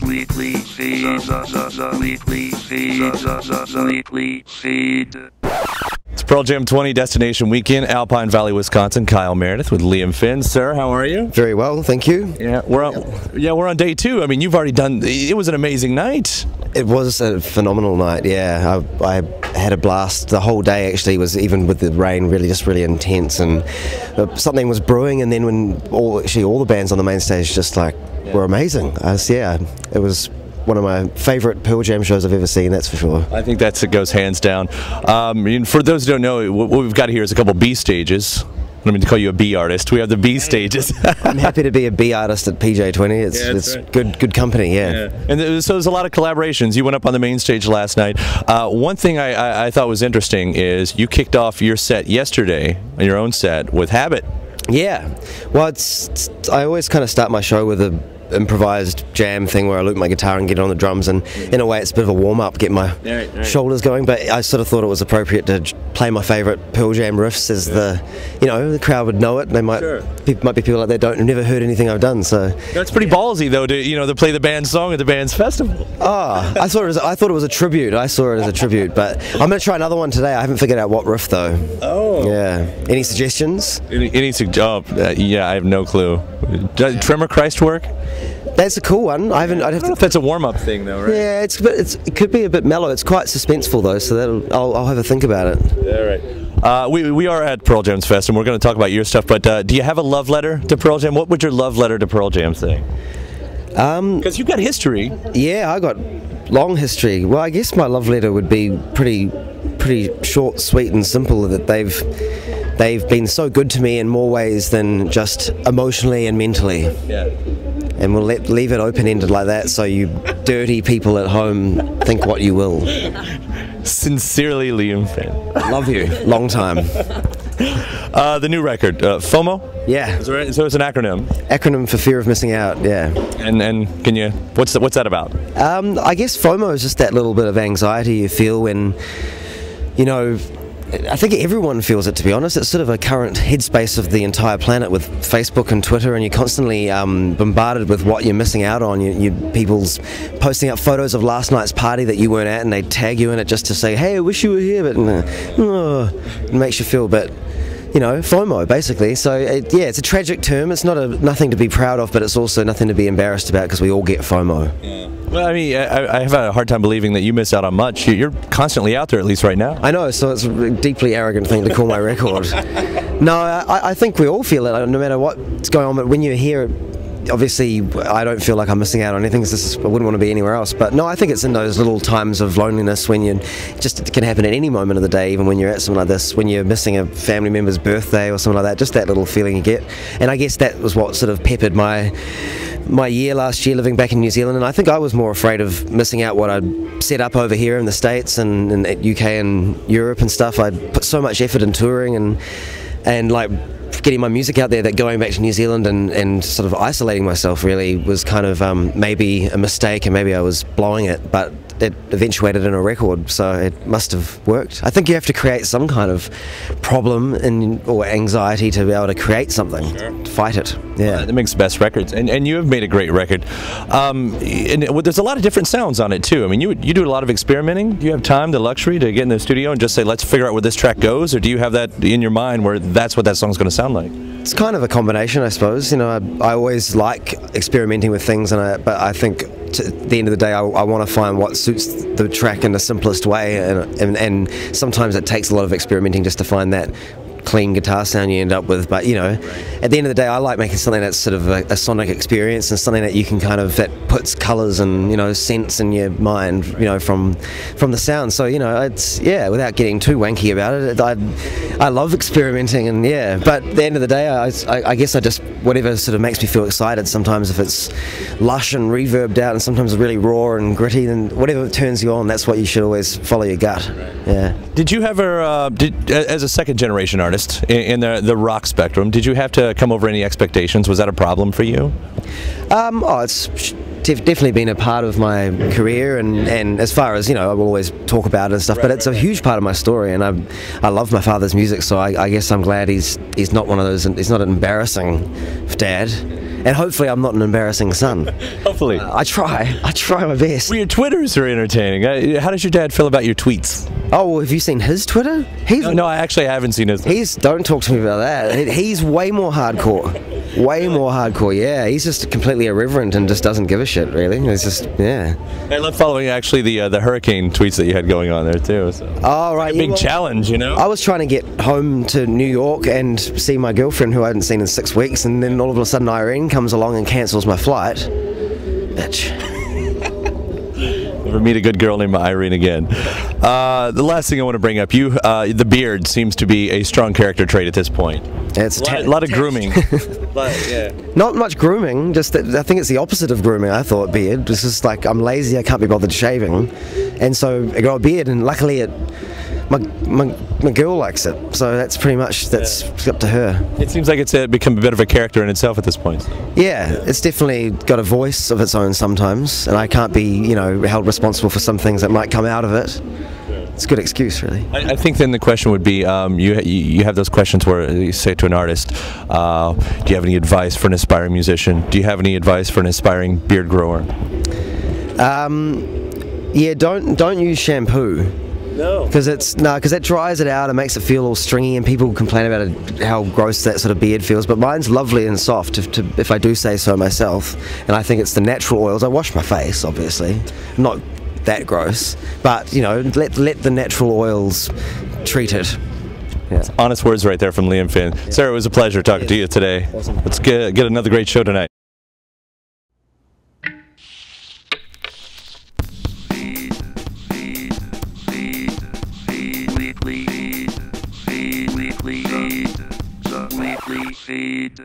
Weekly feed. It's Pearl Jam 20 Destination Weekend, Alpine Valley, Wisconsin. Kyle Meredith with Liam Finn. Sir, how are you? Very well, thank you. Yeah, we're on day 2. I mean, you've already done. It was an amazing night. It was a phenomenal night. Yeah, I had a blast. The whole day actually was, even with the rain, really intense, and something was brewing. And then when all the bands on the main stage just were amazing. It was one of my favourite Pearl Jam shows I've ever seen, that's for sure. I think it goes hands down. For those who don't know, what we've got here is a couple B stages. I don't mean to call you a B artist. We have the B stages. I'm happy to be a B artist at PJ20. It's right. good company, yeah. And so there's a lot of collaborations. You went up on the main stage last night. One thing I thought was interesting is you kicked off your set yesterday, your own set, with Habit. Yeah. Well, I always kind of start my show with a improvised jam thing where I loop my guitar and get on the drums, and in a way it's a bit of a warm-up, get my shoulders going, but I sort of thought it was appropriate to play my favourite Pearl Jam riffs as the crowd would know it. They might be people out there who've never heard anything I've done, so that's pretty ballsy though, to play the band's song at the band's festival. I thought it was a tribute. I saw it as a tribute, but I'm going to try another one today. I haven't figured out what riff though. Yeah. Any suggestions? Yeah, I have no clue. Does Tremor Christ work? That's a cool one. I don't know if that's a warm-up thing though, right? Yeah, it could be a bit mellow. It's quite suspenseful though, so I'll have a think about it. All right. We are at Pearl Jam's Fest, and we're going to talk about your stuff. But do you have a love letter to Pearl Jam? What would your love letter to Pearl Jam say? Because you've got history. Yeah, I got long history. Well, I guess my love letter would be pretty short, sweet, and simple. That they've been so good to me in more ways than just emotionally and mentally. Yeah. And we'll leave it open-ended like that, so you dirty people at home think what you will. Sincerely, Liam Finn. Love you. Long time. The new record, FOMO? Yeah. Is that right? So it's an acronym. Acronym for fear of missing out, yeah. And can you, what's that about? I guess FOMO is just that little bit of anxiety you feel when, I think everyone feels it, to be honest. It's sort of a current headspace of the entire planet with Facebook and Twitter, and you're constantly bombarded with what you're missing out on. People's posting up photos of last night's party that you weren't at, and they tag you in it just to say, hey, I wish you were here, but it makes you feel a bit, FOMO, basically. So, it's a tragic term. It's nothing to be proud of, but it's also nothing to be embarrassed about, because we all get FOMO. Yeah. Well, I mean, I have a hard time believing that you miss out on much. You're constantly out there, at least right now. I know, so it's a deeply arrogant thing to call my record. No, I think we all feel it, no matter what's going on, but when you hear it, obviously I don't feel like I'm missing out on anything, because I wouldn't want to be anywhere else. But no, I think it's in those little times of loneliness when it can happen at any moment of the day, even when you're at something like this, when you're missing a family member's birthday or something like that, just that little feeling you get. And I guess that was what sort of peppered my year last year living back in New Zealand, and I think I was more afraid of missing out what I'd set up over here in the States and at UK and Europe and stuff. I'd put so much effort in touring and like getting my music out there, that going back to New Zealand and sort of isolating myself really was kind of maybe a mistake, and maybe I was blowing it, but it eventuated in a record, so it must have worked. I think you have to create some kind of problem or anxiety to be able to create something, to fight it. Yeah, that makes the best records, and you have made a great record. And there's a lot of different sounds on it too. I mean, you do a lot of experimenting. Do you have time, the luxury to get in the studio and just say, let's figure out where this track goes, or do you have that in your mind where that's what that song's going to sound like? It's kind of a combination, I suppose. I always like experimenting with things, but I think at the end of the day, I want to find what suits the track in the simplest way, and sometimes it takes a lot of experimenting just to find that clean guitar sound you end up with. But at the end of the day, I like making something that's sort of a sonic experience, and something that you can that puts colours and scents in your mind, from the sound. So it's without getting too wanky about it, I love experimenting, and but at the end of the day, I guess I just, whatever sort of makes me feel excited. Sometimes if it's lush and reverbed out, and sometimes it's really raw and gritty, then whatever turns you on, that's what you should always follow your gut. Yeah. Did you ever, as a second generation artist in the rock spectrum, did you have to come over any expectations? Was that a problem for you? It's definitely been a part of my career, and as far as I will always talk about it and stuff, but it's a huge part of my story, and I love my father's music, so I guess I'm glad he's not one of those, he's not an embarrassing dad. And hopefully I'm not an embarrassing son. Hopefully. I try my best. Well, your Twitters are entertaining. How does your dad feel about your tweets? Oh, well, have you seen his Twitter? No, I actually haven't seen his. Don't talk to me about that. He's way more hardcore. Way more hardcore, yeah. He's just completely irreverent and just doesn't give a shit, really. It's just, yeah. I love following actually the hurricane tweets that you had going on there too. So. Oh, right. It's a big challenge, you know? I was trying to get home to New York and see my girlfriend who I hadn't seen in 6 weeks, and then all of a sudden Irene comes along and cancels my flight. Bitch. Never meet a good girl named Irene again. The last thing I want to bring up, the beard seems to be a strong character trait at this point. It's a lot of grooming. Yeah. Not much grooming, just that I think it's the opposite of grooming, I thought, beard. It's just like, I'm lazy, I can't be bothered shaving. And so I got a beard, and luckily my girl likes it. So that's pretty much, that's up to her. It seems like it's become a bit of a character in itself at this point. Yeah, it's definitely got a voice of its own sometimes, and I can't be, held responsible for some things that might come out of it. It's a good excuse, really. I think then the question would be, you have those questions where you say to an artist, do you have any advice for an aspiring musician? Do you have any advice for an aspiring beard grower? Yeah, don't use shampoo. No. Because it dries it out and makes it feel all stringy, and people complain about it, how gross that sort of beard feels. But mine's lovely and soft, if I do say so myself. And I think it's the natural oils. I wash my face, obviously. I'm not that gross, but let the natural oils treat it. Yeah. Honest words right there from Liam Finn. Yeah. Sarah, it was a pleasure talking to you today. Awesome. Let's get another great show tonight. Weekly feed.